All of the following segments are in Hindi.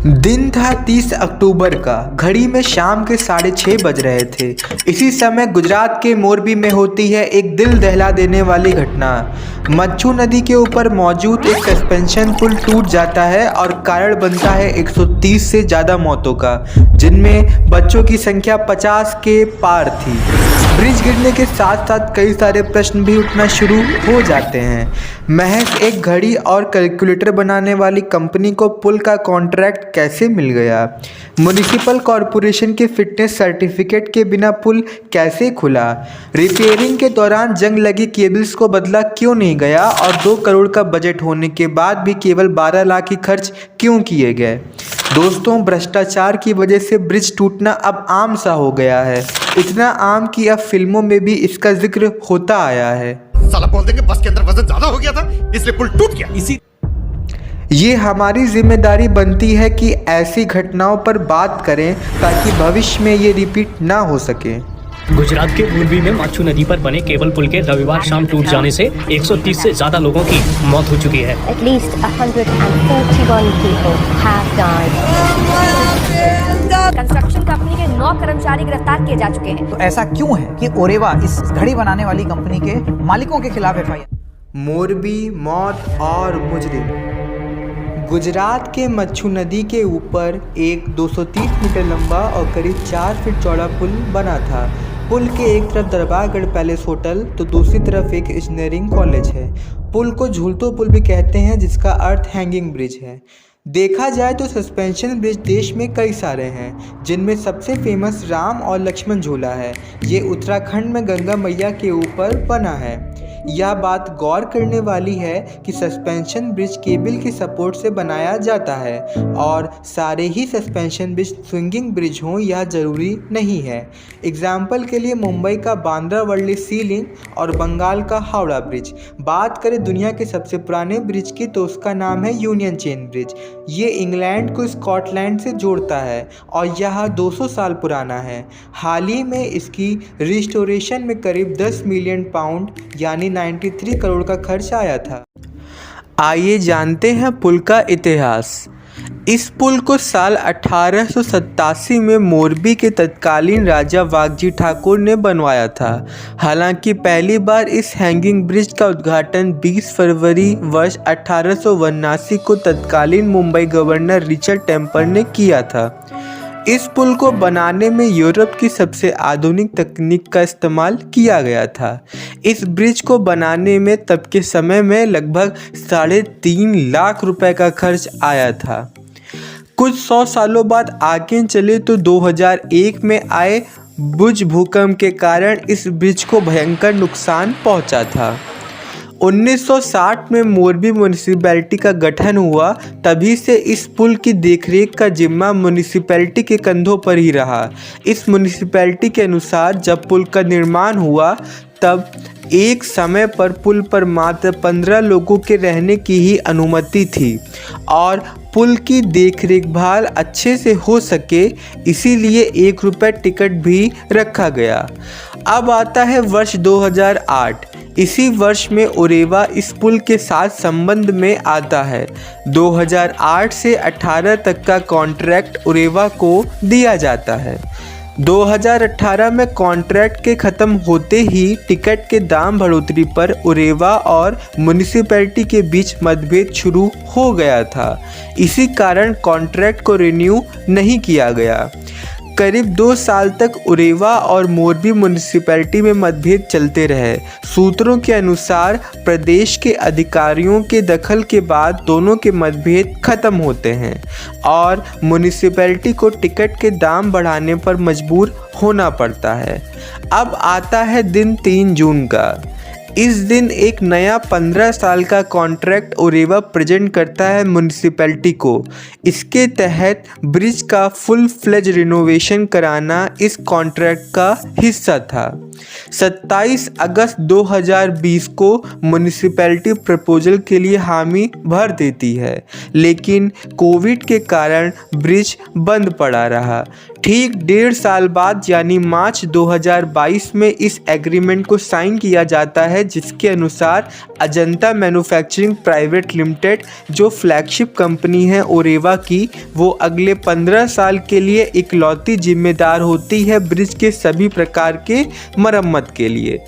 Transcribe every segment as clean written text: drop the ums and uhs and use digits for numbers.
दिन था 30 अक्टूबर का। घड़ी में शाम के 6:30 बज रहे थे। इसी समय गुजरात के मोरबी में होती है एक दिल दहला देने वाली घटना। मच्छू नदी के ऊपर मौजूद एक सस्पेंशन पुल टूट जाता है और कारण बनता है 130 से ज़्यादा मौतों का, जिनमें बच्चों की संख्या 50 के पार थी। ब्रिज गिरने के साथ साथ कई सारे प्रश्न भी उठना शुरू हो जाते हैं। महज एक घड़ी और कैलकुलेटर बनाने वाली कंपनी को पुल का कॉन्ट्रैक्ट कैसे मिल गया? म्युनिसिपल कॉरपोरेशन के फिटनेस सर्टिफिकेट के बिना पुल कैसे खुला? रिपेयरिंग के दौरान जंग लगी केबल्स को बदला क्यों नहीं गया? और 2 करोड़ का बजट होने के बाद भी केवल 12 लाख ही खर्च क्यों किए गए? दोस्तों, भ्रष्टाचार की वजह से ब्रिज टूटना अब आम सा हो गया है। इतना आम कि अब फिल्मों में भी इसका जिक्र होता आया है। साला बोल देंगे बस के अंदर वजन ज्यादा हो गया था इसलिए पुल टूट गया। ये हमारी जिम्मेदारी बनती है कि ऐसी घटनाओं पर बात करें ताकि भविष्य में ये रिपीट ना हो सके। गुजरात के मोरबी में मच्छू नदी पर बने केबल पुल के रविवार शाम टूट जाने से 130 से ज्यादा लोगों की मौत हो चुकी है। At least 141 people have died. Construction company के 9 कर्मचारी गिरफ्तार किए जा चुके हैं। तो ऐसा क्यों है कि ओरेवा इस घड़ी बनाने वाली कंपनी के मालिकों के खिलाफ एफआईआर? मोरबी, मौत और मुजरिम। गुजरात के मच्छू नदी के ऊपर एक 230 मीटर लंबा और करीब 4 फीट चौड़ा पुल बना था। पुल के एक तरफ दरबारगढ़ पैलेस होटल तो दूसरी तरफ एक इंजीनियरिंग कॉलेज है। पुल को झूलतो पुल भी कहते हैं, जिसका अर्थ हैंगिंग ब्रिज है। देखा जाए तो सस्पेंशन ब्रिज देश में कई सारे हैं, जिनमें सबसे फेमस राम और लक्ष्मण झूला है। ये उत्तराखंड में गंगा मैया के ऊपर बना है। यह बात गौर करने वाली है कि सस्पेंशन ब्रिज केबल के सपोर्ट से बनाया जाता है और सारे ही सस्पेंशन ब्रिज स्विंगिंग ब्रिज हों यह ज़रूरी नहीं है। एग्जाम्पल के लिए मुंबई का बांद्रा वर्ली सी लिंक और बंगाल का हावड़ा ब्रिज। बात करें दुनिया के सबसे पुराने ब्रिज की तो उसका नाम है यूनियन चेन ब्रिज। ये इंग्लैंड को स्कॉटलैंड से जोड़ता है और यह 200 साल पुराना है। हाल ही में इसकी रिस्टोरेशन में करीब 10 मिलियन पाउंड यानी 93 करोड़ का खर्च आया था। आइए जानते हैं पुल का इतिहास। इस पुल को साल 1887 में मोरबी के तत्कालीन राजा वाघजी ठाकुर ने बनवाया था। हालांकि पहली बार इस हैंगिंग ब्रिज का उद्घाटन 20 फरवरी वर्ष 1879 को तत्कालीन मुंबई गवर्नर रिचर्ड टेम्पर ने किया था। इस पुल को बनाने में यूरोप की सबसे आधुनिक तकनीक का इस्तेमाल किया गया था। इस ब्रिज को बनाने में तब के समय में लगभग 3.5 लाख रुपए का खर्च आया था। कुछ 100 सालों बाद आगे चले तो 2001 में आए बुज भूकंप के कारण इस ब्रिज को भयंकर नुकसान पहुंचा था। 1960 में मोरबी म्यूनिसिपैलिटी का गठन हुआ। तभी से इस पुल की देखरेख का जिम्मा म्यूनिसिपैलिटी के कंधों पर ही रहा। इस म्यूनिसिपैलिटी के अनुसार जब पुल का निर्माण हुआ तब एक समय पर पुल पर मात्र 15 लोगों के रहने की ही अनुमति थी और पुल की देखरेख अच्छे से हो सके इसीलिए 1 रुपये टिकट भी रखा गया। अब आता है वर्ष 2008। इसी वर्ष में ओरेवा इस पुल के साथ संबंध में आता है। 2008 से 18 तक का कॉन्ट्रैक्ट ओरेवा को दिया जाता है। 2018 में कॉन्ट्रैक्ट के ख़त्म होते ही टिकट के दाम बढ़ोतरी पर ओरेवा और म्यूनिसिपैलिटी के बीच मतभेद शुरू हो गया था। इसी कारण कॉन्ट्रैक्ट को रिन्यू नहीं किया गया। करीब 2 साल तक ओरेवा और मोरबी म्यूनिसिपैलिटी में मतभेद चलते रहे। सूत्रों के अनुसार प्रदेश के अधिकारियों के दखल के बाद दोनों के मतभेद खत्म होते हैं और म्यूनिसिपैलिटी को टिकट के दाम बढ़ाने पर मजबूर होना पड़ता है। अब आता है दिन 3 जून का। इस दिन एक नया 15 साल का कॉन्ट्रैक्ट ओरेवा प्रेजेंट करता है म्यूनिसिपैलिटी को। इसके तहत ब्रिज का फुल फ्लेज रिनोवेशन कराना इस कॉन्ट्रैक्ट का हिस्सा था। 27 अगस्त 2020 को म्यूनिसिपैलिटी प्रपोजल के लिए हामी भर देती है, लेकिन कोविड के कारण ब्रिज बंद पड़ा रहा। ठीक 1.5 साल बाद यानी मार्च 2022 में इस एग्रीमेंट को साइन किया जाता है, जिसके अनुसार अजंता मैन्युफैक्चरिंग प्राइवेट लिमिटेड जो फ्लैगशिप कंपनी है ओरेवा की, वो अगले 15 साल के लिए इकलौती जिम्मेदार होती है ब्रिज के सभी प्रकार के मरम्मत के लिए।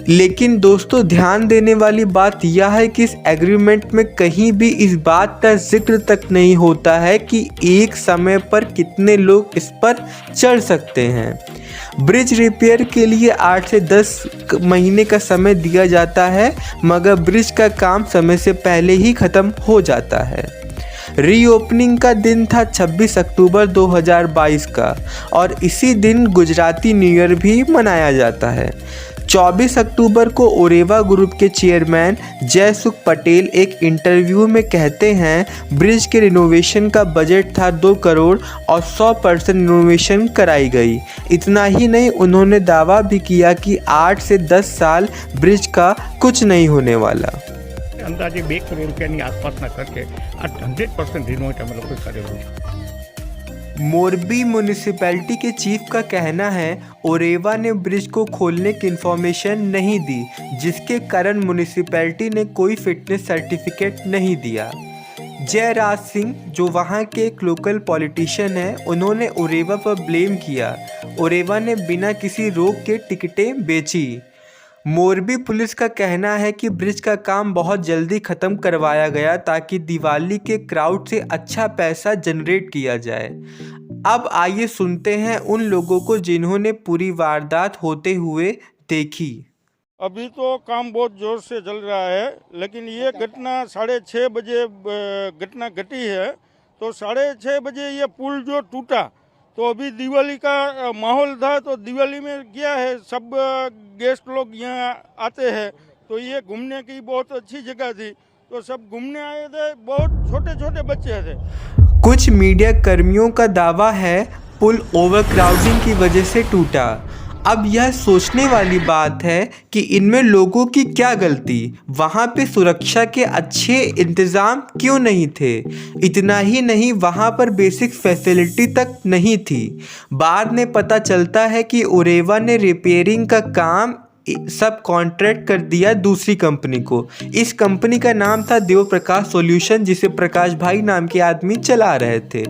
लेकिन दोस्तों, ध्यान देने वाली बात यह है कि इस एग्रीमेंट में कहीं भी इस बात का जिक्र तक नहीं होता है कि एक समय पर कितने लोग इस पर चढ़ सकते हैं। ब्रिज रिपेयर के लिए 8 से 10 महीने का समय दिया जाता है, मगर ब्रिज का काम समय से पहले ही ख़त्म हो जाता है। रीओपनिंग का दिन था 26 अक्टूबर 2022 का और इसी दिन गुजराती न्यू ईयर भी मनाया जाता है। 24 अक्टूबर को ओरेवा ग्रुप के चेयरमैन जयसुख पटेल एक इंटरव्यू में कहते हैं, ब्रिज के रिनोवेशन का बजट था 2 करोड़ और 100% रिनोवेशन कराई गई। इतना ही नहीं, उन्होंने दावा भी किया कि 8 से 10 साल ब्रिज का कुछ नहीं होने वाला। અંદાજે 2 કરોડ રૂપિયાની આસપાસના ખર્ચે આ 100% રિનોવેટ અમે લોકોએ કરેલું છે। मोरबी म्यूनिसिपैलिटी के चीफ का कहना है, ओरेवा ने ब्रिज को खोलने की इन्फॉर्मेशन नहीं दी, जिसके कारण म्यूनिसिपैलिटी ने कोई फिटनेस सर्टिफिकेट नहीं दिया। जयराज सिंह जो वहां के एक लोकल पॉलिटिशियन हैं, उन्होंने ओरेवा पर ब्लेम किया। ओरेवा ने बिना किसी रोक के टिकटें बेची। मोरबी पुलिस का कहना है कि ब्रिज का काम बहुत जल्दी ख़त्म करवाया गया ताकि दिवाली के क्राउड से अच्छा पैसा जनरेट किया जाए। अब आइए सुनते हैं उन लोगों को जिन्होंने पूरी वारदात होते हुए देखी। अभी तो काम बहुत ज़ोर से चल रहा है, लेकिन ये घटना 6:30 बजे घटना घटी है। तो 6:30 बजे ये पुल जो टूटा, तो अभी दिवाली का माहौल था, तो दिवाली में क्या है, सब गेस्ट लोग यहाँ आते हैं, तो ये घूमने की बहुत अच्छी जगह थी, तो सब घूमने आए थे, बहुत छोटे छोटे बच्चे थे। कुछ मीडिया कर्मियों का दावा है पुल ओवरक्राउडिंग की वजह से टूटा। अब यह सोचने वाली बात है कि इनमें लोगों की क्या गलती, वहाँ पे सुरक्षा के अच्छे इंतज़ाम क्यों नहीं थे। इतना ही नहीं, वहाँ पर बेसिक फैसिलिटी तक नहीं थी। बाद में पता चलता है कि ओरेवा ने रिपेयरिंग का काम सब कॉन्ट्रैक्ट कर दिया दूसरी कंपनी को। इस कंपनी का नाम था देव प्रकाश सॉल्यूशन, जिसे प्रकाश भाई नाम के आदमी चला रहे थे।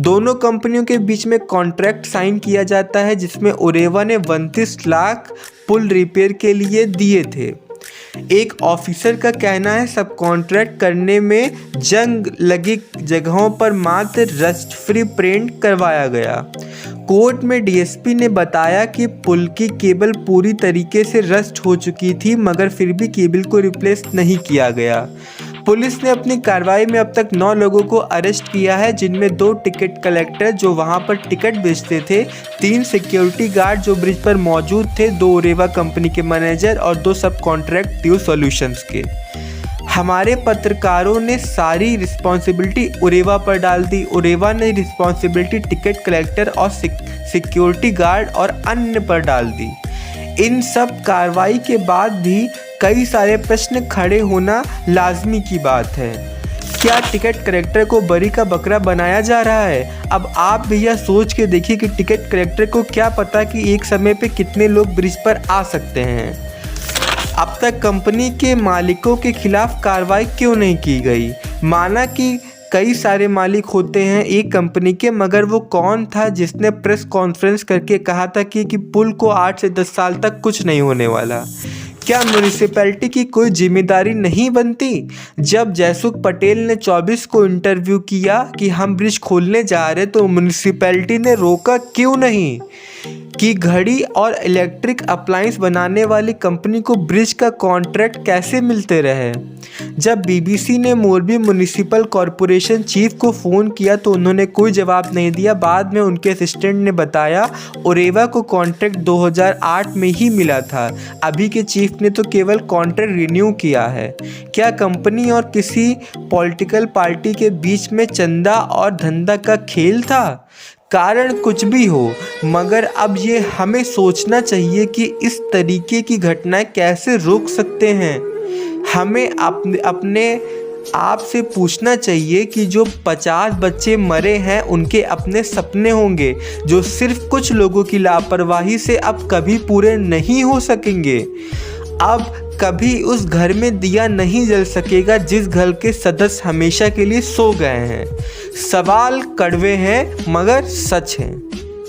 दोनों कंपनियों के बीच में कॉन्ट्रैक्ट साइन किया जाता है, जिसमें ओरेवा ने 32 लाख पुल रिपेयर के लिए दिए थे। एक ऑफिसर का कहना है, सब कॉन्ट्रैक्ट करने में जंग लगी जगहों पर मात्र रस्ट फ्री पेंट करवाया गया। कोर्ट में डीएसपी ने बताया कि पुल की केबल पूरी तरीके से रस्ट हो चुकी थी, मगर फिर भी केबल को रिप्लेस नहीं किया गया। पुलिस ने अपनी कार्रवाई में अब तक 9 लोगों को अरेस्ट किया है, जिनमें 2 टिकट कलेक्टर जो वहां पर टिकट बेचते थे, 3 सिक्योरिटी गार्ड जो ब्रिज पर मौजूद थे, 2 ओरेवा कंपनी के मैनेजर और 2 सब कॉन्ट्रैक्ट देव सॉल्यूशंस के। हमारे पत्रकारों ने सारी रिस्पॉन्सिबिलिटी ओरेवा पर डाल दी। ओरेवा ने रिस्पॉन्सिबिलिटी टिकट कलेक्टर और सिक्योरिटी गार्ड और अन्य पर डाल दी। इन सब कार्रवाई के बाद भी कई सारे प्रश्न खड़े होना लाजमी की बात है। क्या टिकट कलेक्टर को बरी का बकरा बनाया जा रहा है? अब आप भी यह सोच के देखिए कि टिकट कलेक्टर को क्या पता कि एक समय पे कितने लोग ब्रिज पर आ सकते हैं। अब तक कंपनी के मालिकों के खिलाफ कार्रवाई क्यों नहीं की गई? माना कि कई सारे मालिक होते हैं एक कंपनी के, मगर वो कौन था जिसने प्रेस कॉन्फ्रेंस करके कहा था कि पुल को 8 से 10 साल तक कुछ नहीं होने वाला? क्या म्यूनिसिपैलिटी की कोई जिम्मेदारी नहीं बनती? जब जयसुख पटेल ने 24 को इंटरव्यू किया कि हम ब्रिज खोलने जा रहे, तो म्यूनिसिपैलिटी ने रोका क्यों नहीं? कि घड़ी और इलेक्ट्रिक अप्लायंस बनाने वाली कंपनी को ब्रिज का कॉन्ट्रैक्ट कैसे मिलते रहे? जब बीबीसी ने मोरबी म्युनिसिपल कॉरपोरेशन चीफ को फ़ोन किया तो उन्होंने कोई जवाब नहीं दिया। बाद में उनके असिस्टेंट ने बताया ओरेवा को कॉन्ट्रैक्ट 2008 में ही मिला था। अभी के चीफ ने तो केवल कॉन्ट्रैक्ट रिन्यू किया है। क्या कंपनी और किसी पॉलिटिकल पार्टी के बीच में चंदा और धंधा का खेल था? कारण कुछ भी हो, मगर अब ये हमें सोचना चाहिए कि इस तरीके की घटनाएं कैसे रोक सकते हैं। हमें अपने आपसे पूछना चाहिए कि जो 50 बच्चे मरे हैं उनके अपने सपने होंगे जो सिर्फ कुछ लोगों की लापरवाही से अब कभी पूरे नहीं हो सकेंगे। अब कभी उस घर में दिया नहीं जल सकेगा जिस घर के सदस्य हमेशा के लिए सो गए हैं। सवाल कड़वे हैं मगर सच हैं।